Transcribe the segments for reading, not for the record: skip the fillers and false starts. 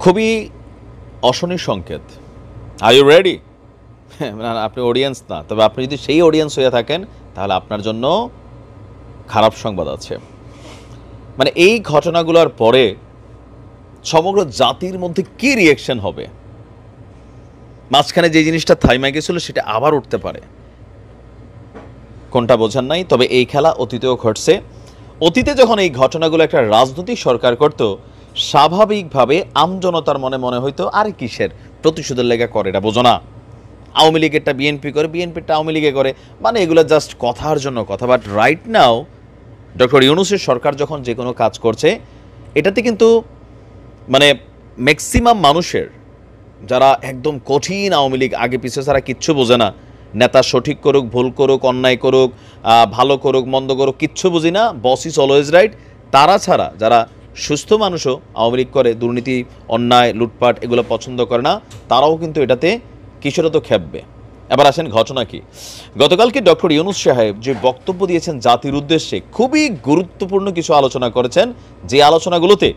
খুবই অশনি সংকেত। Are you ready? আপনি অডিয়েন্স না, তবে আপনি যদি সেই অডিয়েন্স হয়ে থাকেন তাহলে আপনার জন্য খারাপ সংবাদ আছে। মানে এই ঘটনাগুলোর পরে সমগ্র জাতির মধ্যে কি রিয়েকশন হবে, মাঝখানে যে জিনিসটা থাইমা গেছিল সেটা আবার উঠতে পারে, কোনটা বোঝার নাই। তবে এই খেলা অতীতেও ঘটছে। অতীতে যখন এই ঘটনাগুলো একটা রাজনৈতিক সরকার করত, স্বাভাবিকভাবে আমজনতার মনে মনে হইতো আরে কিসের প্রতিশোধের লেগে করে, এটা বোঝো না, আওয়ামী লীগেরটা বিএনপি করে, বিএনপিরটা আওয়ামী লীগে করে, মানে এগুলো জাস্ট কথার জন্য কথা। বাট রাইট নাও ডক্টর ইউনূসের সরকার যখন যে কোনো কাজ করছে, এটাতে কিন্তু মানে ম্যাক্সিমাম মানুষের, যারা একদম কঠিন আওয়ামী লীগ আগে পিছিয়ে ছাড়া কিচ্ছু বোঝে না, নেতা সঠিক করুক ভুল করুক অন্যায় করুক ভালো করুক মন্দ করুক কিচ্ছু বুঝি না, বস ইজ অলওয়েজ রাইট, তারা ছাড়া যারা সুস্থ মানুষও আওয়ামী লীগ করে, দুর্নীতি অন্যায় লুটপাট এগুলো পছন্দ করে না, তারাও কিন্তু এটাতে কিছুটা তো খেপবে। এবার আসেন ঘটনা কি। গতকালকে ডক্টর ইউনূস সাহেব যে বক্তব্য দিয়েছেন জাতির উদ্দেশ্যে, খুবই গুরুত্বপূর্ণ কিছু আলোচনা করেছেন, যে আলোচনাগুলোতে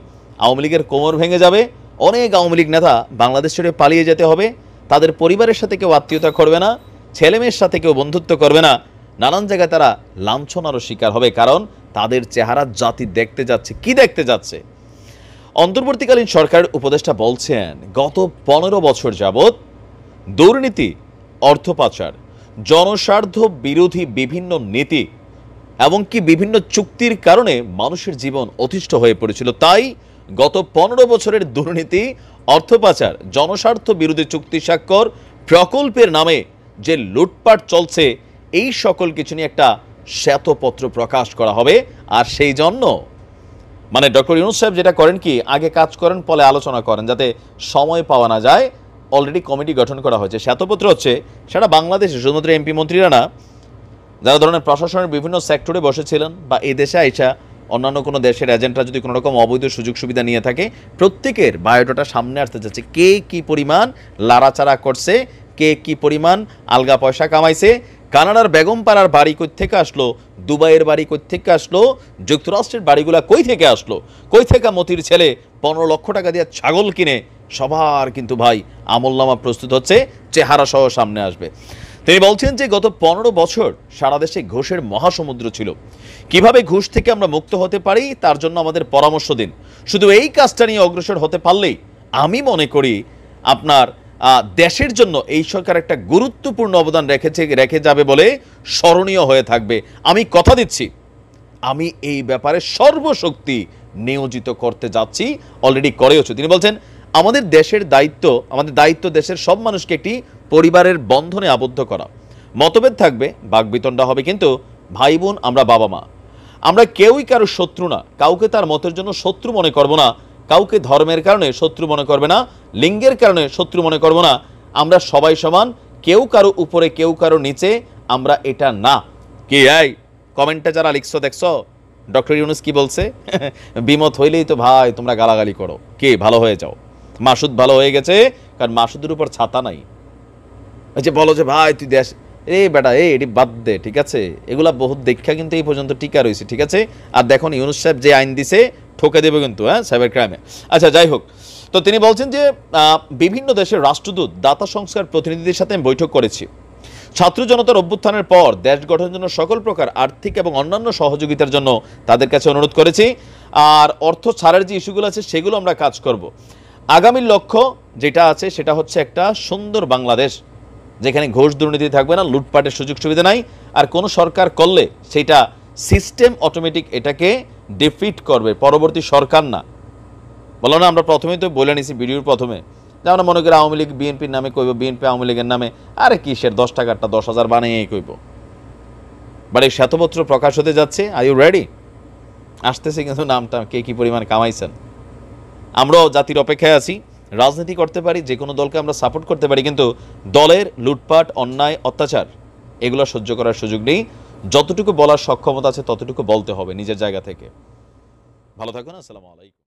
আওয়ামী লীগের কোমর ভেঙে যাবে, অনেক আওয়ামী লীগ নেতা বাংলাদেশ ছেড়ে পালিয়ে যেতে হবে, তাদের পরিবারের সাথে কেউ আত্মীয়তা করবে না, ছেলেমেয়ের সাথে কেউ বন্ধুত্ব করবে না, নানান জায়গায় তারা লাঞ্ছনারও শিকার হবে, কারণ তাদের চেহারা জাতি দেখতে যাচ্ছে। কি দেখতে যাচ্ছে? অন্তর্বর্তীকালীন সরকারের উপদেষ্টা বলছেন গত 15 বছর যাবৎ দুর্নীতি, অর্থ পাচার, জনস্বার্থ বিরোধী বিভিন্ন নীতি এমনকি বিভিন্ন চুক্তির কারণে মানুষের জীবন অতিষ্ঠ হয়ে পড়েছিল। তাই গত 15 বছরের দুর্নীতি, অর্থ পাচার, জনস্বার্থ বিরোধী চুক্তি স্বাক্ষর, প্রকল্পের নামে যে লুটপাট চলছে, এই সকল কিছু নিয়ে একটা শ্বেতপত্র প্রকাশ করা হবে। আর সেই জন্য মানে ডক্টর ইউনূস সাহেব যেটা করেন কি, আগে কাজ করেন পরে আলোচনা করেন, যাতে সময় পাওয়া না যায়। অলরেডি কমিটি গঠন করা হয়েছে। শ্বেতপত্র হচ্ছে সেটা বাংলাদেশে শুধুমাত্র এমপি মন্ত্রীরা না, যারা ধরনের প্রশাসনের বিভিন্ন সেক্টরে বসেছিলেন বা এই দেশে আইসা অন্যান্য কোনো দেশের এজেন্টরা যদি কোনো রকম অবৈধ সুযোগ সুবিধা নিয়ে থাকে, প্রত্যেকের বায়োডাটা সামনে আসতে যাচ্ছে। কে কি পরিমাণ লাড়াচাড়া করছে, কে কি পরিমাণ আলগা পয়সা কামাইছে, কানাডার বেগমপাড়ার বাড়ি কই থেকে আসলো, দুবাইয়ের বাড়ি কই থেকে আসলো, যুক্তরাষ্ট্রের বাড়িগুলা কই থেকে আসলো, কই থেকে মতির ছেলে 15 লক্ষ টাকা দিয়ে ছাগল কিনে, সবার কিন্তু ভাই আমলনামা প্রস্তুত হচ্ছে, চেহারা সহ সামনে আসবে। তিনি বলছেন যে গত 15 বছর সারা দেশে ঘুষের মহাসমুদ্র ছিল, কিভাবে ঘুষ থেকে আমরা মুক্ত হতে পারি তার জন্য আমাদের পরামর্শ দিন। শুধু এই কাজটা নিয়ে অগ্রসর হতে পারলেই আমি মনে করি আপনার দেশের জন্য এই সরকার একটা গুরুত্বপূর্ণ অবদান রেখে যাবে বলে স্মরণীয় হয়ে থাকবে। আমি কথা দিচ্ছি, আমি এই ব্যাপারে সর্বশক্তি নিয়োজিত করতে যাচ্ছি, অলরেডি করেওছি। তিনি বলছেন আমাদের দেশের দায়িত্ব, আমাদের দায়িত্ব দেশের সব মানুষকে একটি পরিবারের বন্ধনে আবদ্ধ করা। মতভেদ থাকবে, বাকবিতণ্ডা হবে, কিন্তু ভাই বোন আমরা, বাবা মা আমরা, কেউই কারো শত্রু না, কাউকে তার মতের জন্য শত্রু মনে করব না, কাউকে ধর্মের কারণে শত্রু মনে করবে না, লিঙ্গের কারণে শত্রু মনে করব না, আমরা সবাই সমান, কেউ কারো উপরে কেউ কারো নিচে, আমরা এটা না। কি এই কমেন্টে যারা লিখছো দেখছো ডক্টর ইউনূস কি বলছে? বিমত হইলেই তো ভাই তোমরা গালাগালি করো, কে ভালো হয়ে যাও। মাসুদ ভালো হয়ে গেছে কারণ মাসুদের উপর ছাতা নাই। যে বলো যে ভাই তুই দেশ, এ বেটা এটি বাদ দে, ঠিক আছে? এগুলা বহুত দীক্ষা কিন্তু এই পর্যন্ত টিকা রয়েছে, ঠিক আছে? আর দেখুন ইউনূস সাহেব যে আইন দিছে ঠকে দেবে কিন্তু, হ্যাঁ, সাইবার ক্রাইমে। আচ্ছা যাই হোক, তো তিনি বলছেন যে বিভিন্ন দেশের রাষ্ট্রদূত, দাতা সংস্থার প্রতিনিধিদের সাথে আমি বৈঠক করেছি। ছাত্র জনতার অভ্যুত্থানের পর দেশ গঠনের জন্য সকল প্রকার আর্থিক এবং অন্যান্য সহযোগিতার জন্য তাদের কাছে অনুরোধ করেছি। আর অর্থ ছাড়ের যে ইস্যুগুলো আছে সেগুলো আমরা কাজ করব। আগামীর লক্ষ্য যেটা আছে সেটা হচ্ছে একটা সুন্দর বাংলাদেশ, যেখানে ঘুষ দুর্নীতি থাকবে না, লুটপাটের সুযোগ সুবিধা নাই। আর কোনো সরকার করলে সেটা সিস্টেম অটোমেটিক এটাকে ডিফিট করবে, পরবর্তী সরকার না। বলো না, আমরা প্রথমেই তো বলে নিছি ভিডিওর প্রথমে, যে আমরা মনে করি আওয়ামী লীগ বিএনপির নামে কইব, বিএনপি আওয়ামী লীগের নামে, আরে কিসের 10 টাকারটা 10,000 বানিয়েই কইব। বাট এই শ্বেতপত্র প্রকাশ হতে যাচ্ছে, আর ইউ রেডি? আসতেছে কিন্তু নামটা কে কি পরিমাণ কামাইছেন। আমরাও জাতির অপেক্ষায় আছি, রাজনীতি করতে পারি, যে কোনো দলকে আমরা সাপোর্ট করতে পারি, কিন্তু দলের লুটপাট অন্যায় অত্যাচার এগুলো সহ্য করার সুযোগ নেই। যতটুকু বলার সক্ষমতা আছে ততটুকু বলতে হবে নিজের জায়গা থেকে। ভালো থাকুন, আসসালামু আলাইকুম।